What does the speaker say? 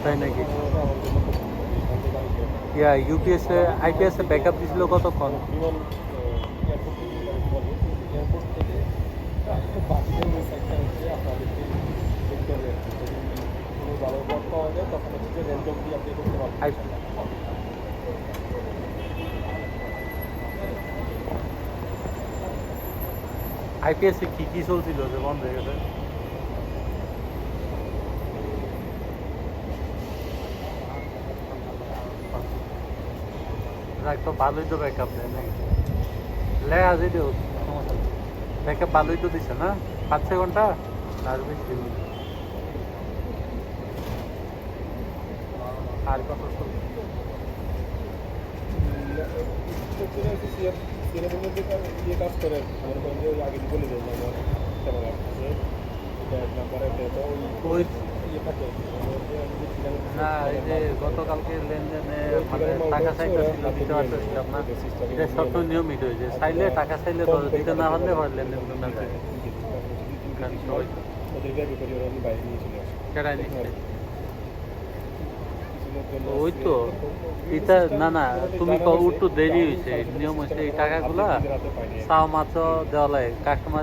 তাই নাকি? ইয়া UPS IPS এ backup দিছিল কতক্ষণ? আইপিএস এ কি কি চলছিল যে বন্ধ হয়ে গেছে? তো ভালোই তো ব্যাকআপ দেয় নাকি? লে আজই দিও, সমস্যা নেই। ব্যাকআপ ভালোই তো দিছে না? 5-6 ঘন্টা আর বেশি? আর কত চলছে? কাজ করে মনে করেন যে ওই আগে বলে দেয় ক্যামেরা ওই ইয়ে থাকে না, এই যে গতকালকে লেনদেনে মানে টাকা চাইতেছিল, দিতে পারতেছিলাম না। এটা সত্য নিয়মিত হয়েছে, চাইলে টাকা চাইলে দিতে না পারলে লেনদেন না যায়। কারণ সবাই ওদেরকে বিপরীত আমি বাইরে নিয়ে চলে আসি কেটাই নিচ্ছে। ওই তো এটা না না, তুমি একটু দেরি হয়েছে, নিয়ম হচ্ছে এই টাকাগুলা চাও মাত্র দেওয়া লাগে কাস্টমার।